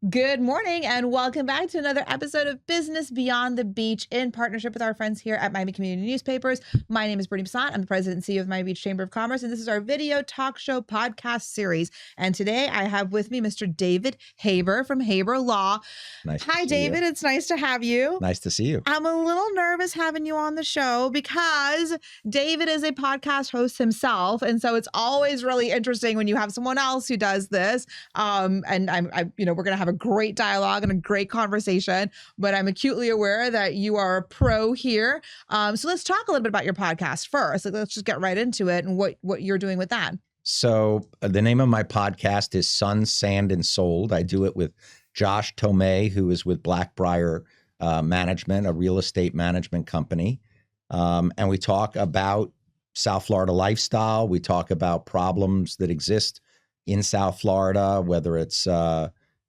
Good morning and welcome back to another episode of Business Beyond the Beach in partnership with our friends here at Miami Community Newspapers. My name is Brittnie Bassant. I'm the president and CEO of Miami Beach Chamber of Commerce, and this is our video talk show podcast series. And today I have with me Mr. David Haber from Haber Law. Hi, David. It's nice to have you. Nice to see you. I'm a little nervous having you on the show because David is a podcast host himself. And so it's always really interesting when you have someone else who does this. And we're going to have a great dialogue and a great conversation, but I'm acutely aware that you are a pro here. So let's talk a little bit about your podcast first. Let's just get right into it and what you're doing with that. So the name of my podcast is Sun, Sand, and Sold. I do it with Josh Tomei, who is with Blackbriar Management, a real estate management company. And we talk about South Florida lifestyle. We talk about problems that exist in South Florida, whether it's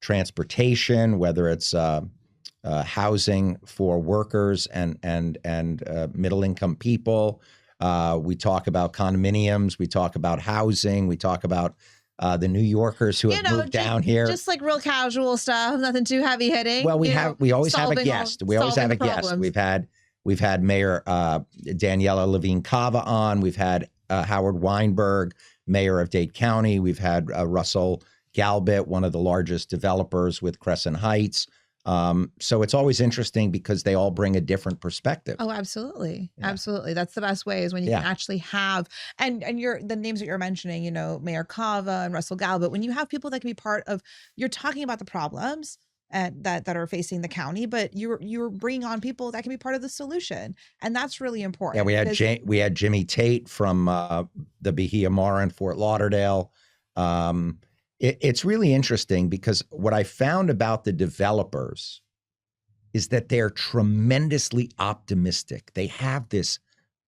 transportation, whether it's housing for workers and middle income people. We talk about condominiums. We talk about housing. We talk about the New Yorkers who have moved down here. Just like real casual stuff, nothing too heavy hitting. Well, we always have a guest. We always have a guest. We've had Mayor Daniela Levine Cava on. We've had Howard Weinberg, Mayor of Dade County. We've had Russell Galbit, one of the largest developers with Crescent Heights. So it's always interesting because they all bring a different perspective. Oh, absolutely. Yeah. Absolutely. That's the best way is when you can actually have, and the names that you're mentioning, Mayor Cava and Russell Galbit, when you have people that can be part of, you're talking about the problems that are facing the county, but you're bringing on people that can be part of the solution. And that's really important. Yeah, we had Jimmy Tate from the Bahia Mar in Fort Lauderdale. It's really interesting because what I found about the developers is that they're tremendously optimistic. They have this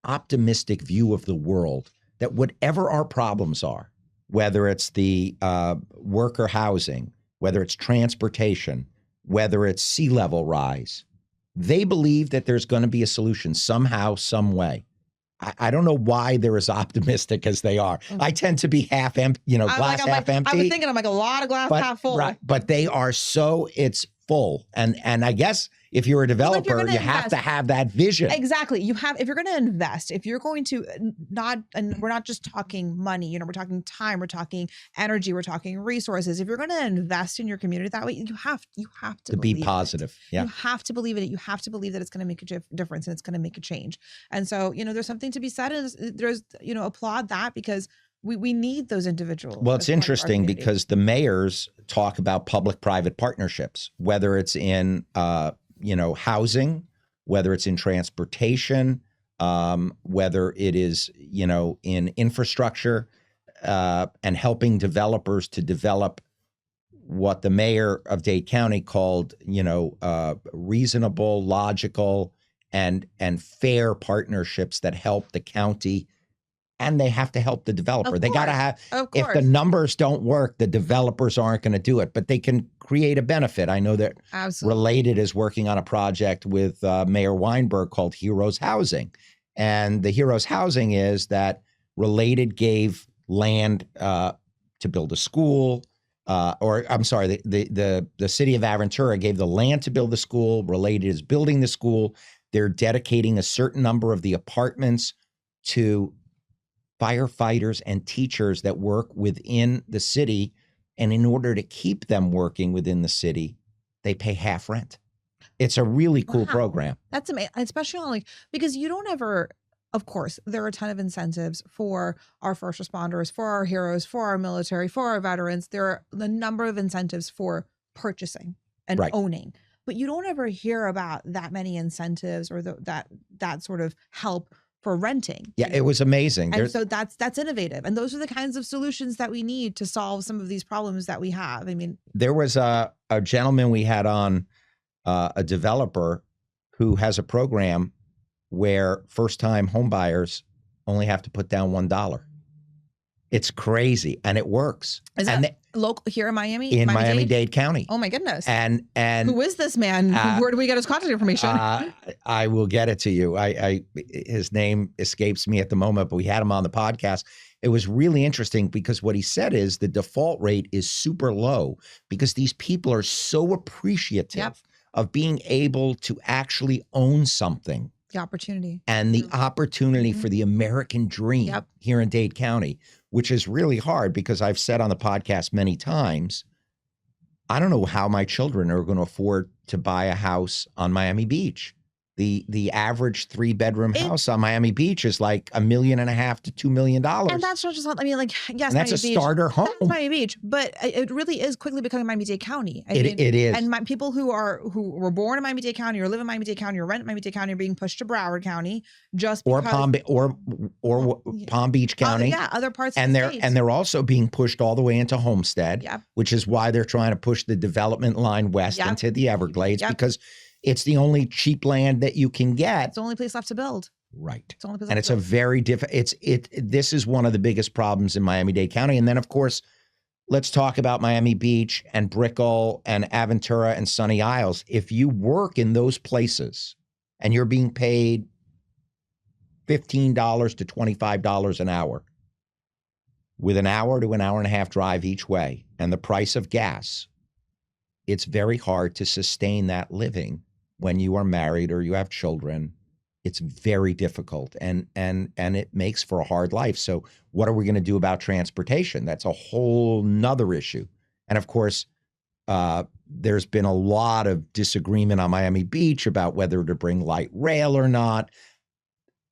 optimistic view of the world that whatever our problems are, whether it's the worker housing, whether it's transportation, whether it's sea level rise, they believe that there's going to be a solution somehow, some way. I don't know why they're as optimistic as they are. I tend to be half empty, glass half empty. I was thinking I'm like a lot of glass half full. Right, but they are it's full. And I guess if you're a developer, you have to have that vision. Exactly. If you're going to invest, if you're going to and we're not just talking money, we're talking time, we're talking energy, we're talking resources. If you're going to invest in your community that way, you have to be positive. Yeah. You have to believe in it. You have to believe that it's going to make a difference and it's going to make a change. And so, there's something to be said, and there's, applaud that because we need those individuals. Well, it's interesting because the mayors talk about public-private partnerships, whether it's in housing, whether it's in transportation, whether it is, in infrastructure, and helping developers to develop what the mayor of Dade County called, reasonable, logical, and fair partnerships that help the county. And they have to help the developer. They got to have, if the numbers don't work, the developers aren't going to do it, but they can create a benefit. I know that Related is working on a project with Mayor Weinberg called Heroes Housing. And the Heroes Housing is that Related gave land to build a school, the city of Aventura gave the land to build the school. Related is building the school. They're dedicating a certain number of the apartments to firefighters and teachers that work within the city. And in order to keep them working within the city, they pay half rent. It's a really cool program. That's amazing, especially because you don't ever, of course, there are a ton of incentives for our first responders, for our heroes, for our military, for our veterans. There are a number of incentives for purchasing and owning, but you don't ever hear about that many incentives or that sort of help for renting. Yeah, it was amazing. And so that's innovative. And those are the kinds of solutions that we need to solve some of these problems that we have. I mean, there was a gentleman we had on, a developer who has a program where first-time home buyers only have to put down $1. It's crazy, and it works. Is that local here in Miami? In Miami-Dade County. Oh my goodness! And who is this man? Where do we get his contact information? I will get it to you. His name escapes me at the moment, but we had him on the podcast. it was really interesting because what he said is the default rate is super low because these people are so appreciative of being able to actually own something. The opportunity. And the opportunity for the American dream here in Dade County, which is really hard because I've said on the podcast many times, I don't know how my children are going to afford to buy a house on Miami Beach. The average 3-bedroom house on Miami Beach is like $1.5 million to $2 million. And that's not just, I mean, like, yes, and that's Miami a starter home. That's Miami Beach, but it really is quickly becoming Miami-Dade County. It is. And people who were born in Miami-Dade County or live in Miami-Dade County or rent in Miami-Dade County are being pushed to Broward County just because. Or Palm Beach County. Other parts of the state. And they're also being pushed all the way into Homestead, which is why they're trying to push the development line west into the Everglades because it's the only cheap land that you can get. It's the only place left to build. Right. It's the only place and it's a very this is one of the biggest problems in Miami-Dade County. And then, of course, let's talk about Miami Beach and Brickell and Aventura and Sunny Isles. If you work in those places and you're being paid $15 to $25 an hour with an hour to an hour and a half drive each way and the price of gas, it's very hard to sustain that living when you are married or you have children. It's very difficult and it makes for a hard life. So what are we going to do about transportation? That's a whole nother issue. And of course, there's been a lot of disagreement on Miami Beach about whether to bring light rail or not.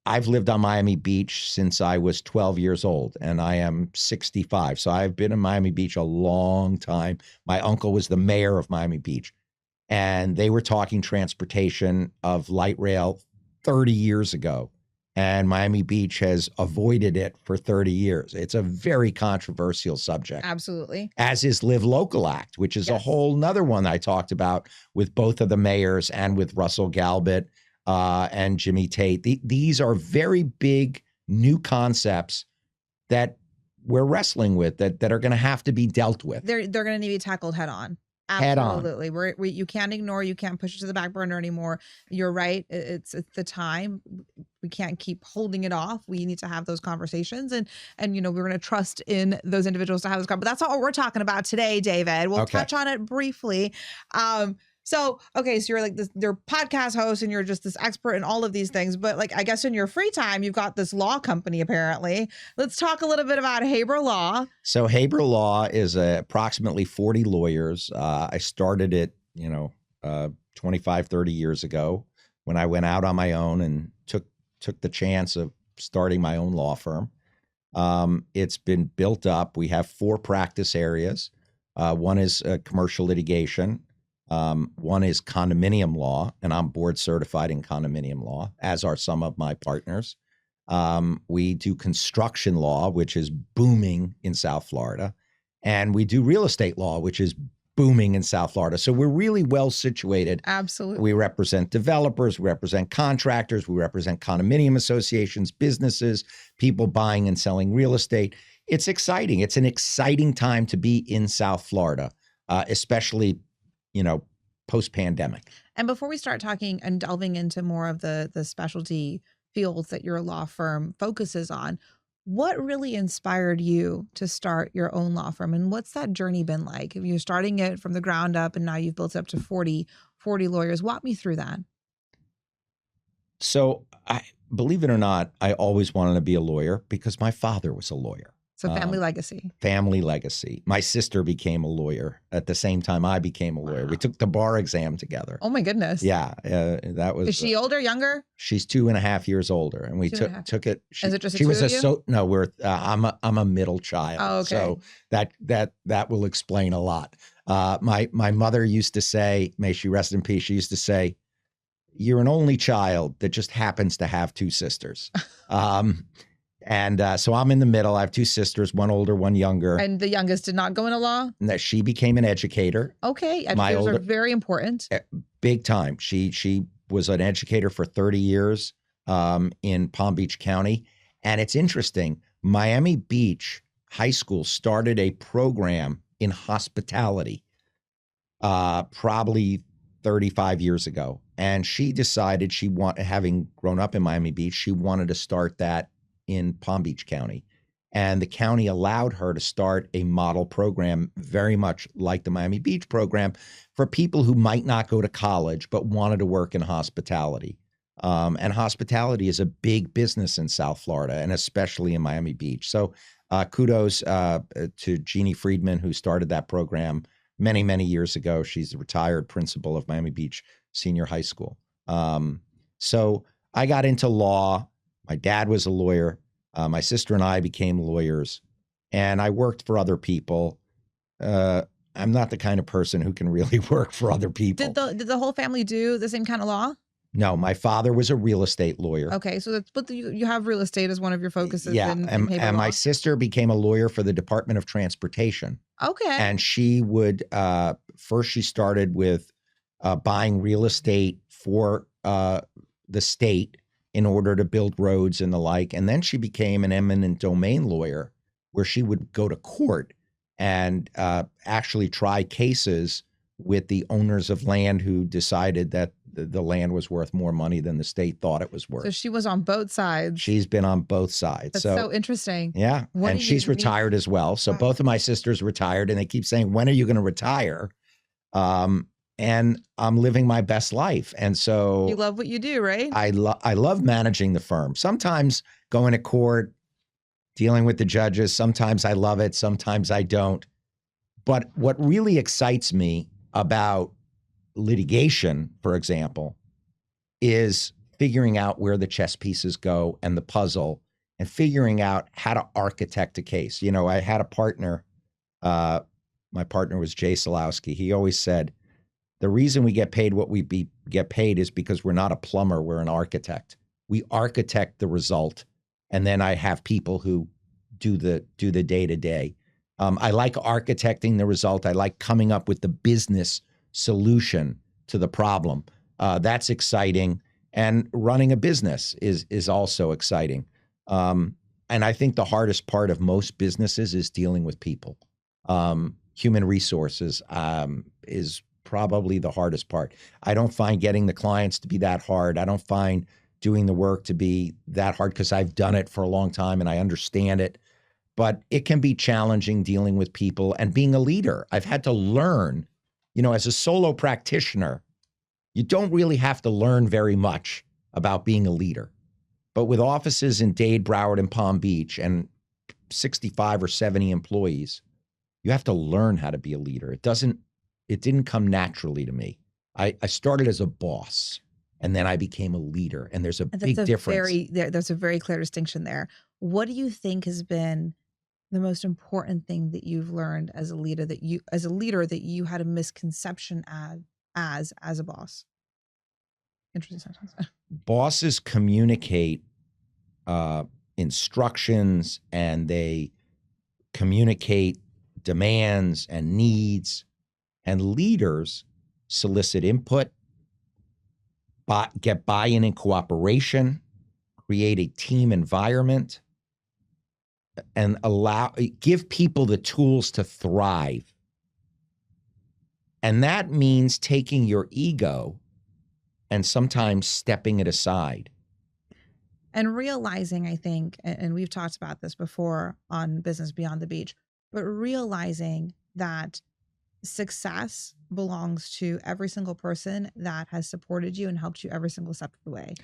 I've lived on Miami Beach since I was 12 years old and I am 65. So I've been in Miami Beach a long time. My uncle was the mayor of Miami Beach and they were talking transportation of light rail 30 years ago. And Miami Beach has avoided it for 30 years. It's a very controversial subject. Absolutely. As is Live Local Act, which is a whole nother one I talked about with both of the mayors and with Russell Galbert and Jimmy Tate. These are very big new concepts that we're wrestling with that are going to have to be dealt with. They're going to need to be tackled head on. Absolutely. You can't ignore, you can't push it to the back burner anymore. You're right. It's the time. We can't keep holding it off. We need to have those conversations and we're going to trust in those individuals to have those conversations. But that's not what we're talking about today, David. We'll touch on it briefly. So you're like you're podcast host and you're just this expert in all of these things. But like, I guess in your free time, you've got this law company, apparently. Let's talk a little bit about Haber Law. So Haber Law is approximately 40 lawyers. I started it, 25, 30 years ago when I went out on my own and took the chance of starting my own law firm. It's been built up. We have 4 practice areas. One is commercial litigation. One is condominium law, and I'm board certified in condominium law, as are some of my partners. We do construction law, which is booming in South Florida, and we do real estate law, which is booming in South Florida. So we're really well situated. Absolutely. We represent developers, we represent contractors, we represent condominium associations, businesses, people buying and selling real estate. It's exciting. It's an exciting time to be in South Florida, especially post-pandemic. And before we start talking and delving into more of the specialty fields that your law firm focuses on, what really inspired you to start your own law firm? And what's that journey been like? If you're starting it from the ground up and now you've built it up to 40 lawyers, walk me through that. So believe it or not, I always wanted to be a lawyer because my father was a lawyer. So family legacy. Family legacy. My sister became a lawyer at the same time I became a lawyer. Wow. We took the bar exam together. Oh my goodness. Yeah, that was. Is she older, younger? She's 2.5 years older, and we took it. Is it just I'm a middle child. Oh, okay. So that will explain a lot. My mother used to say, may she rest in peace. She used to say, "You're an only child that just happens to have 2 sisters." And so I'm in the middle. I have 2 sisters, one older, one younger. And the youngest did not go into law? And that she became an educator. Okay. Educators are very important. Big time. She was an educator for 30 years in Palm Beach County. And it's interesting. Miami Beach High School started a program in hospitality probably 35 years ago. And she decided having grown up in Miami Beach, she wanted to start that in Palm Beach County. And the county allowed her to start a model program very much like the Miami Beach program for people who might not go to college but wanted to work in hospitality. And hospitality is a big business in South Florida, and especially in Miami Beach. So kudos to Jeannie Friedman, who started that program many, many years ago. She's the retired principal of Miami Beach Senior High School. So I got into law. My dad was a lawyer. My sister and I became lawyers, and I worked for other people. I'm not the kind of person who can really work for other people. Did the whole family do the same kind of law? No, my father was a real estate lawyer. Okay, so that's but you have real estate as one of your focuses. Yeah, in and Haber Law. My sister became a lawyer for the Department of Transportation. Okay, and she would first she started with buying real estate for the state in order to build roads and the like. And then she became an eminent domain lawyer, where she would go to court and actually try cases with the owners of land who decided that the land was worth more money than the state thought it was worth. So she was on both sides. She's been on both sides. That's so interesting. Yeah. And she's retired as well. So both of my sisters retired, and they keep saying, when are you going to retire? And I'm living my best life. And so you love what you do, right? I love managing the firm. Sometimes going to court, dealing with the judges, sometimes I love it, sometimes I don't. But what really excites me about litigation, for example, is figuring out where the chess pieces go and the puzzle, and figuring out how to architect a case. You know, I had a partner, my partner was Jay Solowski. He always said, the reason we get paid what we get paid is because we're not a plumber, we're an architect. We architect the result, and then I have people who do the day-to-day. I like architecting the result. I like coming up with the business solution to the problem. That's exciting. And running a business is also exciting. And I think the hardest part of most businesses is dealing with people. Human resources is probably the hardest part. I don't find getting the clients to be that hard. I don't find doing the work to be that hard, because I've done it for a long time and I understand it. But it can be challenging dealing with people and being a leader. I've had to learn, you know, as a solo practitioner, you don't really have to learn very much about being a leader. But with offices in Dade, Broward, and Palm Beach, and 65 or 70 employees, you have to learn how to be a leader. It didn't come naturally to me. I started as a boss, and then I became a leader, and there's a big difference. There's a very clear distinction there. What do you think has been the most important thing that you've learned as a leader that you had a misconception as a boss? Interesting sentence. Bosses communicate instructions, and they communicate demands and needs, and leaders solicit input, get buy-in and cooperation, create a team environment, and give people the tools to thrive. And that means taking your ego and sometimes stepping it aside. And realizing, I think, and we've talked about this before on Business Beyond the Beach, but realizing that success belongs to every single person that has supported you and helped you every single step of the way.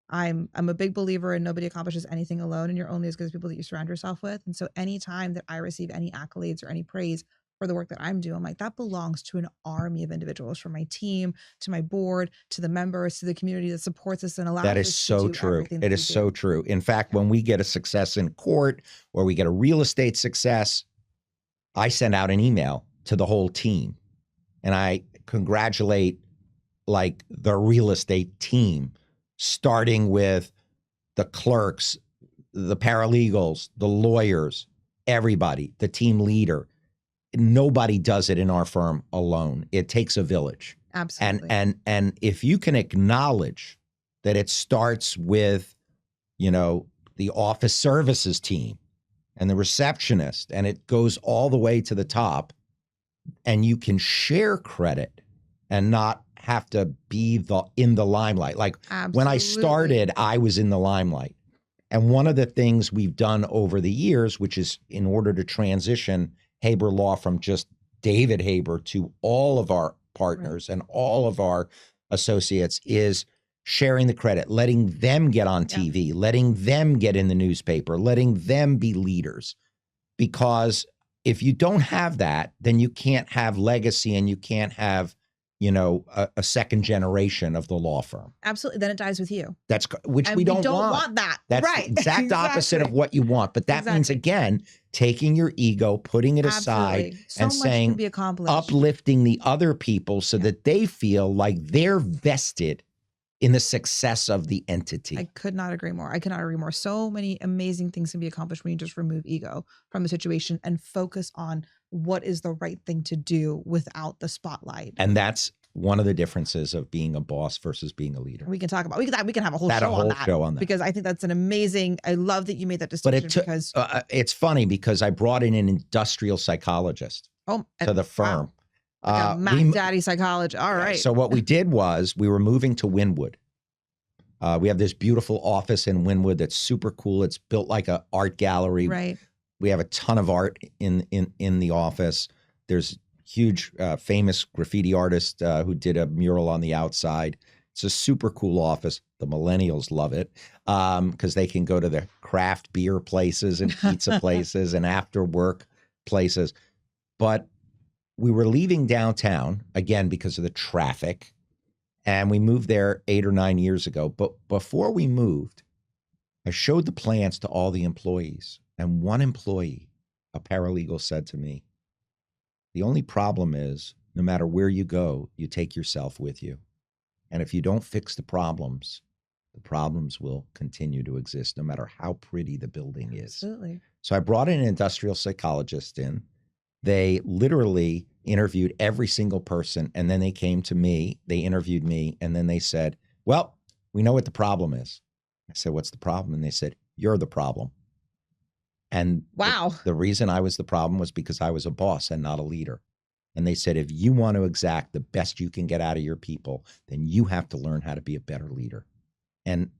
I'm a big believer in nobody accomplishes anything alone, and you're only as good as people that you surround yourself with. And so anytime that I receive any accolades or any praise for the work that I'm doing, like, that belongs to an army of individuals, from my team to my board to the members to the community that supports us and allows us to do That is so true. It is so true. In fact, when we get a success in court or we get a real estate success, I send out an email to the whole team and I congratulate like the real estate team, starting with the clerks, the paralegals, the lawyers, everybody, the team leader. Nobody does it in our firm alone. It takes a village. Absolutely. And if you can acknowledge that it starts with, you know, the office services team and the receptionist, and it goes all the way to the top, and you can share credit and not have to be in the limelight. Like, Absolutely. when I started, I was in the limelight. And one of the things we've done over the years, which is in order to transition Haber Law from just David Haber to all of our partners and all of our associates, is sharing the credit, letting them get on TV, letting them get in the newspaper, letting them be leaders. Because if you don't have that, then you can't have legacy and you can't have, a second generation of the law firm. Absolutely. Then it dies with you. Which we don't want that. That's right. the exact opposite of what you want. But that means, again, taking your ego, putting it aside, so and much saying, can be accomplished. uplifting the other people so that they feel like they're vested in the success of the entity. I could not agree more. So many amazing things can be accomplished when you just remove ego from the situation and focus on what is the right thing to do without the spotlight. And that's one of the differences of being a boss versus being a leader. We can talk about, we can have a whole show on that. Because I think that's an amazing, I love that you made that distinction. Because it's funny because I brought in an industrial psychologist to the firm. Wow. Like a Mac Daddy psychologist. All right. So what we did was we were moving to Wynwood. We have this beautiful office in Wynwood that's super cool. It's built like an art gallery. Right. We have a ton of art in the office. There's huge famous graffiti artist who did a mural on the outside. It's a super cool office. The millennials love it because they can go to the craft beer places and pizza places and after work places. But we were leaving downtown, again, because of the traffic, and we moved there 8 or 9 years ago. But before we moved, I showed the plans to all the employees, and one employee, a paralegal, said to me, "The only problem is no matter where you go, you take yourself with you. And if you don't fix the problems will continue to exist no matter how pretty the building is." Absolutely. So I brought an industrial psychologist in. They literally interviewed every single person, and then they came to me, they interviewed me, and then they said, "Well, we know what the problem is." I said, "What's the problem?" And they said, "You're the problem." And wow, the reason I was the problem was because I was a boss and not a leader. And they said, if you want to exact the best you can get out of your people, then you have to learn how to be a better leader. And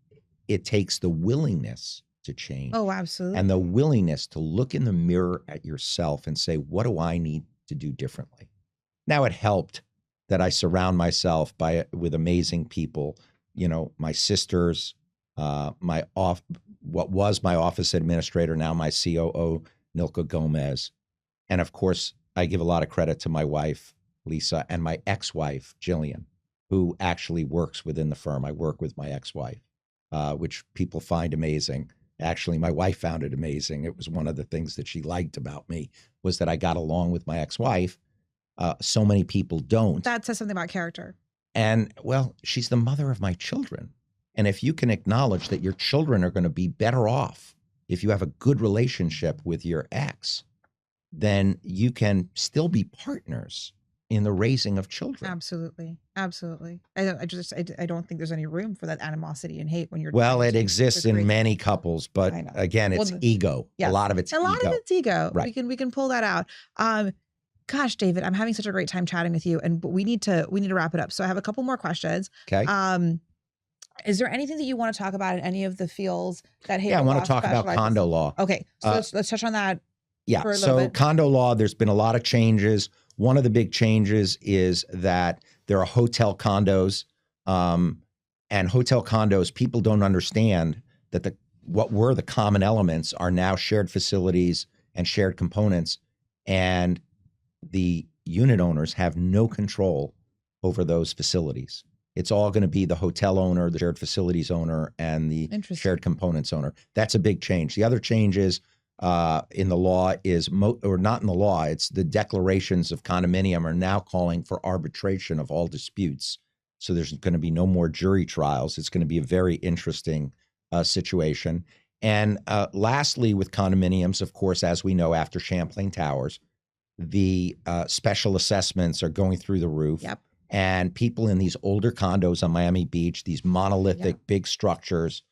it takes the willingness to change. Oh, absolutely. And the willingness to look in the mirror at yourself and say, what do I need to do differently? Now, it helped that I surround myself with amazing people. My sisters, what was my office administrator, now my COO, Nilka Gomez. And of course, I give a lot of credit to my wife, Lisa, and my ex-wife, Jillian, who actually works within the firm. I work with my ex-wife, which people find amazing. Actually, my wife found it amazing. It was one of the things that she liked about me was that I got along with my ex-wife. So many people don't. That says something about character. And, well, she's the mother of my children. And if you can acknowledge that your children are going to be better off if you have a good relationship with your ex, then you can still be partners in the raising of children. Absolutely. Absolutely. I don't think there's any room for that animosity and hate when you're. Well, it exists in many couples, but again, it's ego. Yes. A lot of it's ego. A lot of it's ego. Right. We can pull that out. Gosh, David, I'm having such a great time chatting with you, but we need to wrap it up. So I have a couple more questions. Okay. Is there anything that you want to talk about in any of the fields that Haber I want to Law talk about condo law. Okay, so let's touch on that. Yeah. So condo law, there's been a lot of changes. One of the big changes is that there are hotel condos, and hotel condos, people don't understand that what were the common elements are now shared facilities and shared components, and the unit owners have no control over those facilities. It's all going to be the hotel owner, the shared facilities owner, and the shared components owner. That's a big change. The other changes in the law is, or not in the law, it's the declarations of condominium are now calling for arbitration of all disputes. So there's going to be no more jury trials. It's going to be a very interesting situation. And lastly, with condominiums, of course, as we know, after Champlain Towers, the special assessments are going through the roof. Yep. And people in these older condos on Miami Beach, these monolithic big structures,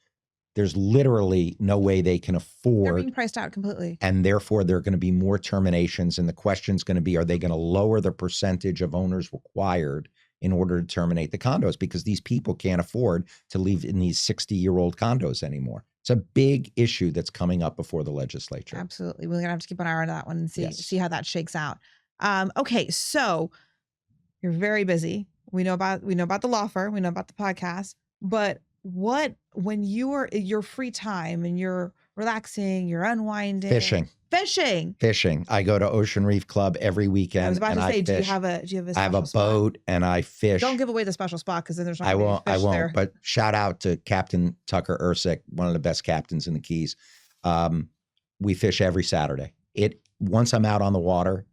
there's literally no way they can afford. They're being priced out completely. And therefore, there are going to be more terminations. And the question's going to be, are they going to lower the percentage of owners required in order to terminate the condos? Because these people can't afford to live in these 60-year-old condos anymore. It's a big issue that's coming up before the legislature. Absolutely. We're going to have to keep an eye on that one and Yes. see how that shakes out. Okay. So you're very busy. We know about the law firm. We know about the podcast, but when you are your free time and you're relaxing, you're unwinding, fishing. I go to Ocean Reef Club every weekend. I was about to say, do you have a I have a boat and I fish. Don't give away the special spot because then there's not I won't. There. But shout out to Captain Tucker Ursick, one of the best captains in the Keys. We fish every Saturday. Once I'm out on the water,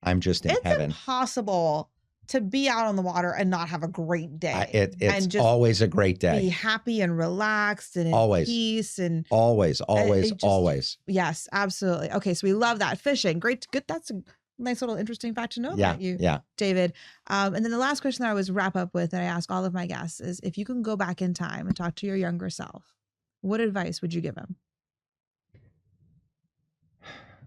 I'm just in heaven. It's impossible to be out on the water and not have a great day. It's just always a great day. Be happy and relaxed and in peace and always. Yes, absolutely. Okay, so we love that fishing. Great, good. That's a nice little interesting fact to know about you, David. And then the last question that I always wrap up with, that I ask all of my guests, is if you can go back in time and talk to your younger self, what advice would you give him?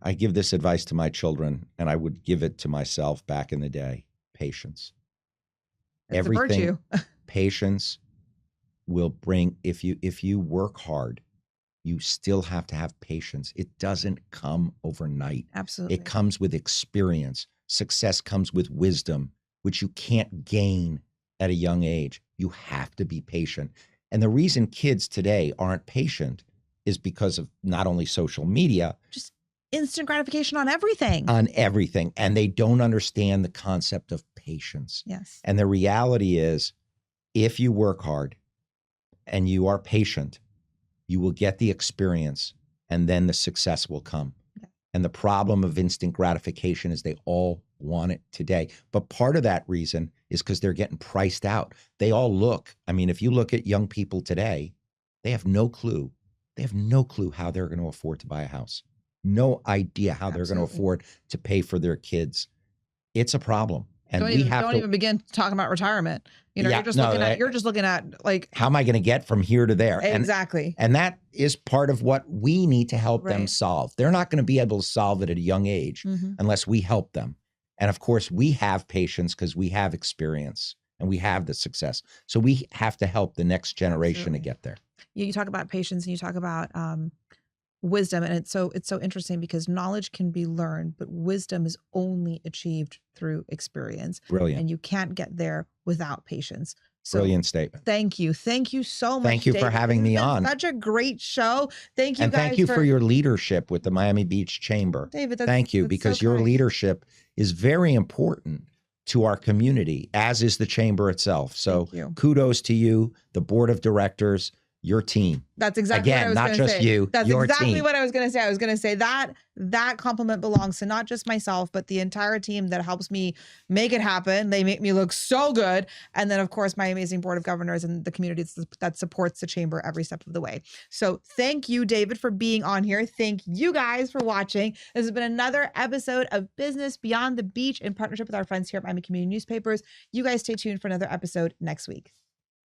I give this advice to my children, and I would give it to myself back in the day. Patience. That's everything. Patience will bring, if you work hard, you still have to have patience. It doesn't come overnight. Absolutely. It comes with experience. Success comes with wisdom, which you can't gain at a young age. You have to be patient. And the reason kids today aren't patient is because of not only social media, just instant gratification on everything. And they don't understand the concept of patience. Yes. And the reality is, if you work hard and you are patient, you will get the experience and then the success will come. Yeah. And the problem of instant gratification is they all want it today. But part of that reason is because they're getting priced out. They all look, if you look at young people today, they have no clue. They have no clue how they're going to afford to buy a house. No idea how they're going to afford to pay for their kids. It's a problem. And don't even begin talking about retirement. You're just looking at like, how am I going to get from here to there? Exactly. And that is part of what we need to help them solve. They're not going to be able to solve it at a young age unless we help them. And of course, we have patience because we have experience and we have the success. So we have to help the next generation to get there. You talk about patience and you talk about wisdom, and it's so interesting because knowledge can be learned, but wisdom is only achieved through experience. Brilliant. And you can't get there without patience. So brilliant statement. Thank you so much. Thank you for having me on. Such a great show. Thank you, and guys. Thank you for your leadership with the Miami Beach Chamber. David, thank you, because your leadership is very important to our community, as is the chamber itself. So kudos to you, the board of directors, your team. That's exactly what I was going to say. Not just you, That's your exactly team. what I was going to say. I was going to say that compliment belongs to not just myself, but the entire team that helps me make it happen. They make me look so good. And then, of course, my amazing board of governors and the community that supports the chamber every step of the way. So thank you, David, for being on here. Thank you guys for watching. This has been another episode of Business Beyond the Beach in partnership with our friends here at Miami Community Newspapers. You guys stay tuned for another episode next week.